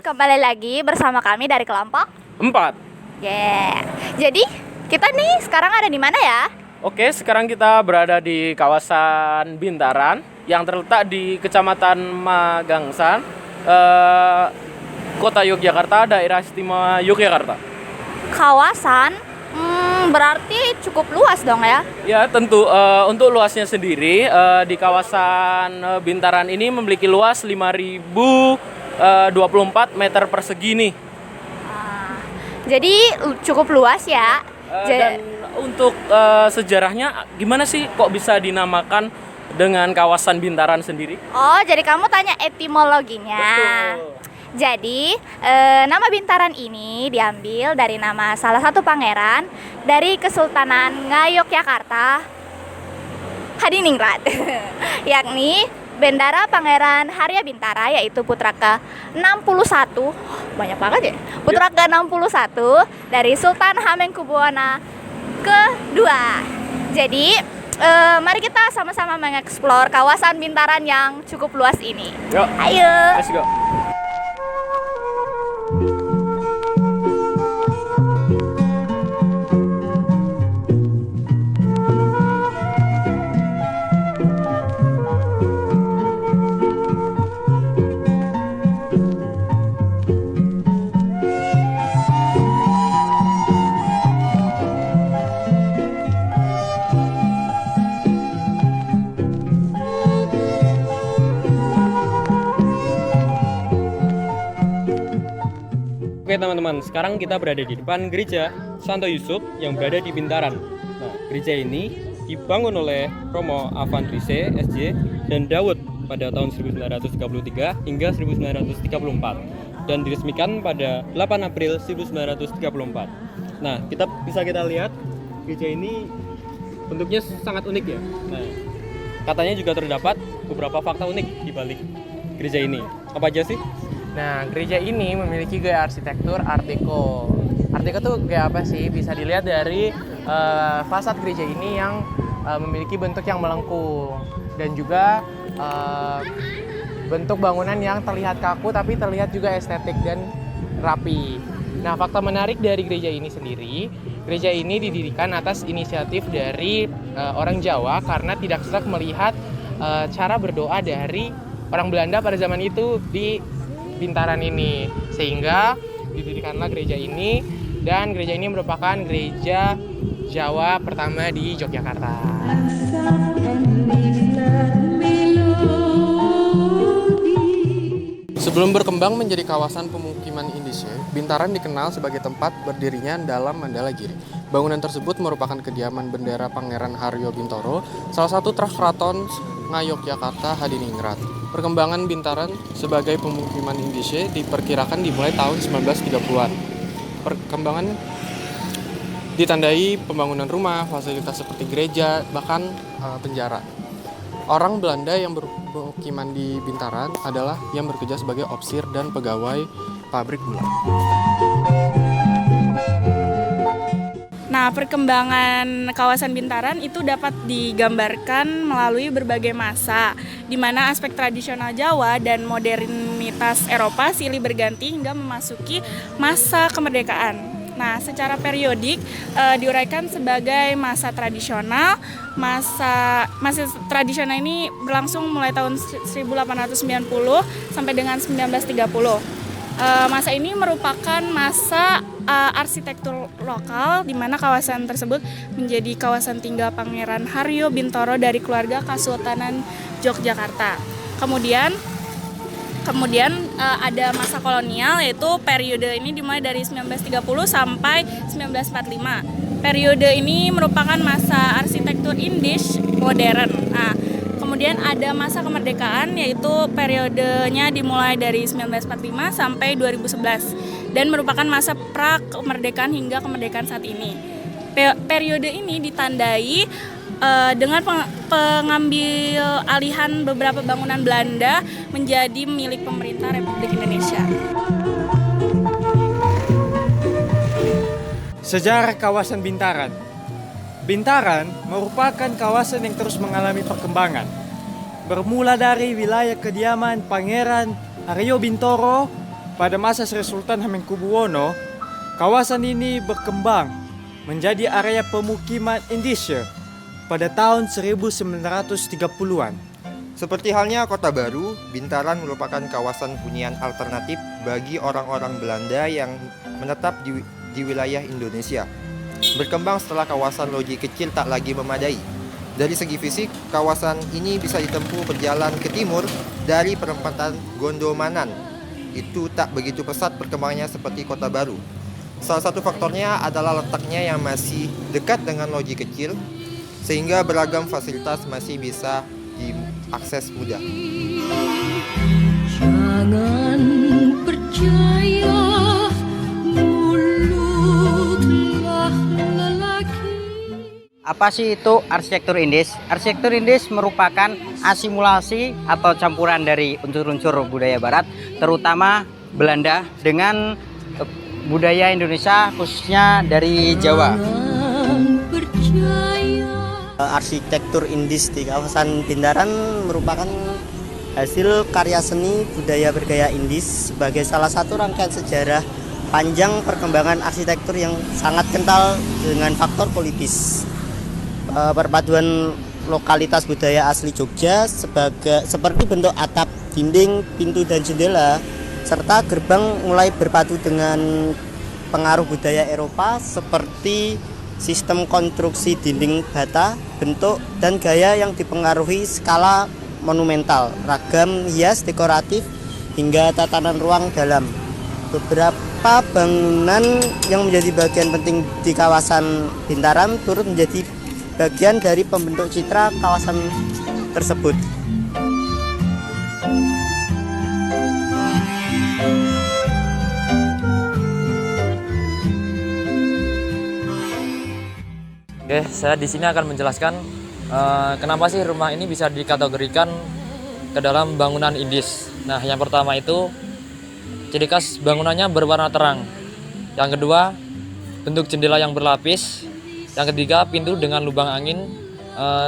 kembali lagi bersama kami dari kelompok 4. Jadi, kita nih sekarang ada di mana ya? Oke, sekarang kita berada di kawasan Bintaran yang terletak di Kecamatan Magangsan, Kota Yogyakarta, Daerah Istimewa Yogyakarta. Kawasan, berarti cukup luas dong ya? Ya, tentu untuk luasnya sendiri di kawasan Bintaran ini memiliki luas 5.024 meter persegi nih. Jadi cukup luas ya. Dan untuk sejarahnya gimana sih kok bisa dinamakan dengan kawasan Bintaran sendiri? Oh, jadi kamu tanya etimologinya. Betul. Jadi, nama Bintaran ini diambil dari nama salah satu pangeran dari Kesultanan Ngayogyakarta Hadiningrat, yakni Bendara Pangeran Harya Bintara, yaitu putra ke-61, banyak banget ya, putra ke-61 dari Sultan Hamengkubuwana kedua. Jadi, mari kita sama-sama mengeksplor kawasan Bintaran yang cukup luas ini. Yuk, Ayo. let's go. Oke teman-teman, sekarang kita berada di depan gereja Santo Yusuf yang berada di Bintaran. Nah, gereja ini dibangun oleh Romo Avandrise SJ dan Daud pada tahun 1933 hingga 1934 dan diresmikan pada 8 April 1934. Nah, kita lihat gereja ini bentuknya sangat unik ya. Nah, katanya juga terdapat beberapa fakta unik di balik gereja ini. Apa aja sih? Nah, gereja ini memiliki gaya arsitektur Art Deco. Art Deco tuh kayak apa sih? Bisa dilihat dari fasad gereja ini yang memiliki bentuk yang melengkung dan juga bentuk bangunan yang terlihat kaku tapi terlihat juga estetik dan rapi. Nah, fakta menarik dari gereja ini sendiri, gereja ini didirikan atas inisiatif dari orang Jawa karena tidak serak melihat cara berdoa dari orang Belanda pada zaman itu di Bintaran ini, sehingga didirikanlah gereja ini, dan gereja ini merupakan gereja Jawa pertama di Yogyakarta. Sebelum berkembang menjadi kawasan pemukiman Indische, Bintaran dikenal sebagai tempat berdirinya Dalam Mandalagiri. Bangunan tersebut merupakan kediaman bendera Pangeran Haryo Bintoro, salah satu keraton Ngayogyakarta Hadiningrat. Perkembangan Bintaran sebagai pemukiman Indische diperkirakan dimulai tahun 1930-an. Perkembangan ditandai pembangunan rumah, fasilitas seperti gereja, bahkan penjara. Orang Belanda yang bermukiman di Bintaran adalah yang bekerja sebagai opsir dan pegawai pabrik gula. Nah, perkembangan kawasan Bintaran itu dapat digambarkan melalui berbagai masa, di mana aspek tradisional Jawa dan modernitas Eropa silih berganti hingga memasuki masa kemerdekaan. Nah, secara periodik diuraikan sebagai masa tradisional. Masa tradisional ini berlangsung mulai tahun 1890 sampai dengan 1930. Masa ini merupakan masa arsitektur lokal di mana kawasan tersebut menjadi kawasan tinggal Pangeran Haryo Bintoro dari keluarga Kesultanan Yogyakarta. Kemudian ada masa kolonial, yaitu periode ini dimulai dari 1930 sampai 1945. Periode ini merupakan masa arsitektur Indische modern. Nah, kemudian ada masa kemerdekaan, yaitu periodenya dimulai dari 1945 sampai 2011 dan merupakan masa pra-kemerdekaan hingga kemerdekaan saat ini. Periode ini ditandai dengan pengambil alihan beberapa bangunan Belanda menjadi milik pemerintah Republik Indonesia. Sejarah kawasan Bintaran. Bintaran merupakan kawasan yang terus mengalami perkembangan. Bermula dari wilayah kediaman Pangeran Haryo Bintoro pada masa Sri Sultan Hamengkubuwono, kawasan ini berkembang menjadi area pemukiman Indonesia pada tahun 1930-an. Seperti halnya Kota Baru, Bintaran merupakan kawasan hunian alternatif bagi orang-orang Belanda yang menetap di wilayah Indonesia. Berkembang setelah kawasan loji kecil tak lagi memadai. Dari segi fisik, kawasan ini bisa ditempuh berjalan ke timur dari perempatan Gondomanan. Itu tak begitu pesat perkembangannya seperti Kota Baru. Salah satu faktornya adalah letaknya yang masih dekat dengan loji kecil, sehingga beragam fasilitas masih bisa diakses mudah. Jangan percaya mulutlah lelaki. Apa sih itu arsitektur Indis? Arsitektur Indis merupakan asimilasi atau campuran dari unsur-unsur budaya barat, terutama Belanda dengan budaya Indonesia, khususnya dari Jawa. Arsitektur Indis di kawasan Bintaran merupakan hasil karya seni budaya bergaya Indis sebagai salah satu rangkaian sejarah panjang perkembangan arsitektur yang sangat kental dengan faktor politis. Perpaduan lokalitas budaya asli Jogja seperti bentuk atap, dinding, pintu dan jendela, serta gerbang mulai berpadu dengan pengaruh budaya Eropa seperti sistem konstruksi dinding bata, bentuk dan gaya yang dipengaruhi skala monumental, ragam hias dekoratif hingga tatanan ruang dalam. Beberapa bangunan yang menjadi bagian penting di kawasan Bintaran turut menjadi bagian dari pembentuk citra kawasan tersebut. Oke, saya di sini akan menjelaskan kenapa sih rumah ini bisa dikategorikan ke dalam bangunan Indis. Nah, yang pertama itu ciri khas bangunannya berwarna terang. Yang kedua, bentuk jendela yang berlapis. Yang ketiga, pintu dengan lubang angin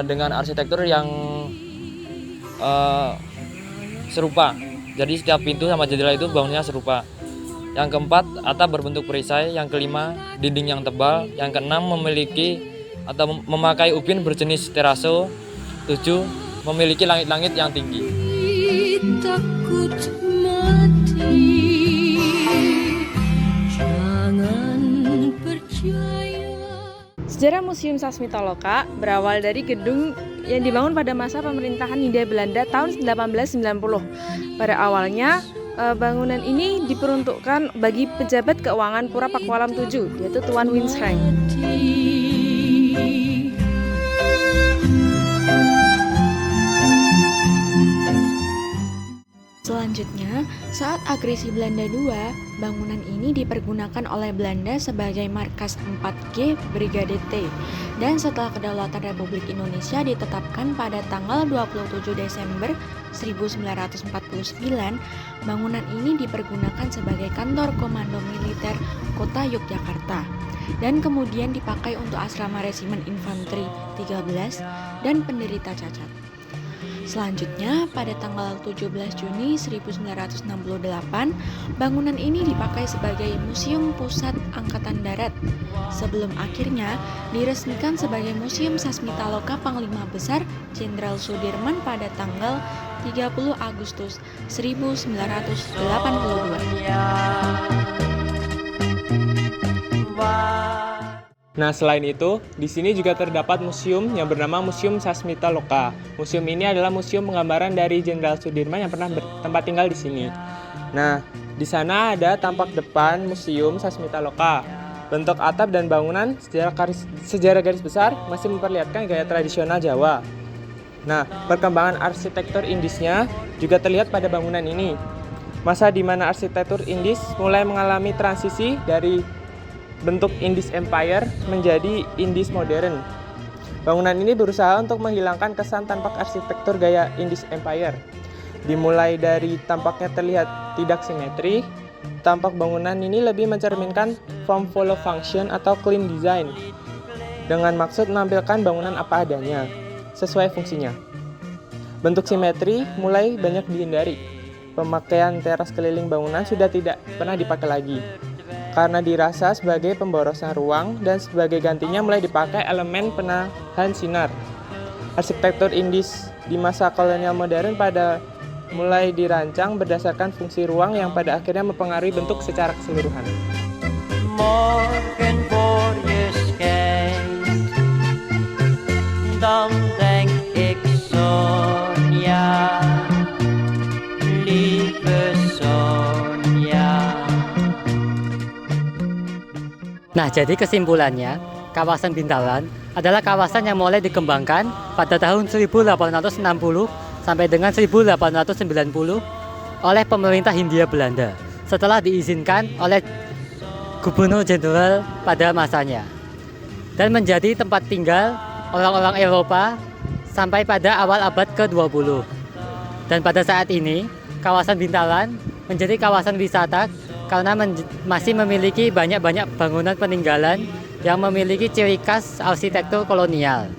dengan arsitektur yang serupa. Jadi setiap pintu sama jendela itu bangunannya serupa. Yang keempat, atap berbentuk perisai. Yang kelima, dinding yang tebal. Yang keenam, memiliki atau memakai ubin berjenis teraso. 7. Memiliki langit-langit yang tinggi. Takut mati, jangan percaya. Sejarah Museum Sasmitaloka berawal dari gedung yang dibangun pada masa pemerintahan Hindia Belanda tahun 1890. Pada awalnya, bangunan ini diperuntukkan bagi pejabat keuangan Pura Pakualam 7, yaitu Tuan Winsrank. Selanjutnya, saat agresi Belanda II, bangunan ini dipergunakan oleh Belanda sebagai markas 4G Brigade T. Dan setelah kedaulatan Republik Indonesia ditetapkan pada tanggal 27 Desember 1949, bangunan ini dipergunakan sebagai kantor Komando Militer Kota Yogyakarta dan kemudian dipakai untuk asrama Resimen Infanteri 13 dan penderita cacat. Selanjutnya, pada tanggal 17 Juni 1968, bangunan ini dipakai sebagai Museum Pusat Angkatan Darat, sebelum akhirnya diresmikan sebagai Museum Sasmitaloka Panglima Besar Jenderal Sudirman pada tanggal 30 Agustus 1982. Nah, selain itu, di sini juga terdapat museum yang bernama Museum Sasmitaloka. Museum ini adalah museum penggambaran dari Jenderal Sudirman yang pernah bertempat tinggal di sini. Nah, di sana ada tampak depan Museum Sasmitaloka. Bentuk atap dan bangunan secara garis besar masih memperlihatkan gaya tradisional Jawa. Nah, perkembangan arsitektur Indisnya juga terlihat pada bangunan ini. Masa di mana arsitektur Indis mulai mengalami transisi dari bentuk Indis Empire menjadi Indis modern. Bangunan ini berusaha untuk menghilangkan kesan tampak arsitektur gaya Indis Empire. Dimulai dari tampaknya terlihat tidak simetri, tampak bangunan ini lebih mencerminkan form follow function atau clean design, dengan maksud menampilkan bangunan apa adanya, sesuai fungsinya. Bentuk simetri mulai banyak dihindari. pemakaian teras keliling bangunan sudah tidak pernah dipakai lagi, karena dirasa sebagai pemborosan ruang dan sebagai gantinya mulai dipakai elemen penahan sinar. Arsitektur Indis di masa kolonial modern pada mulai dirancang berdasarkan fungsi ruang yang pada akhirnya mempengaruhi bentuk secara keseluruhan. Morgen voor je schijnt, dan denk ik Sonja, lieve Sonja. Nah, jadi kesimpulannya, kawasan Bintaran adalah kawasan yang mulai dikembangkan pada tahun 1860 sampai dengan 1890 oleh pemerintah Hindia Belanda setelah diizinkan oleh Gubernur Jenderal pada masanya, dan menjadi tempat tinggal orang-orang Eropa sampai pada awal abad ke-20. Dan pada saat ini, kawasan Bintaran menjadi kawasan wisata karena masih memiliki banyak-banyak bangunan peninggalan yang memiliki ciri khas arsitektur kolonial.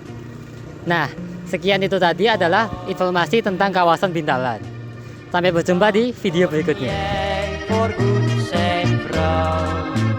Nah, sekian itu tadi adalah informasi tentang kawasan Bintaran. Sampai berjumpa di video berikutnya. Jij voorgoed zijn vrouw.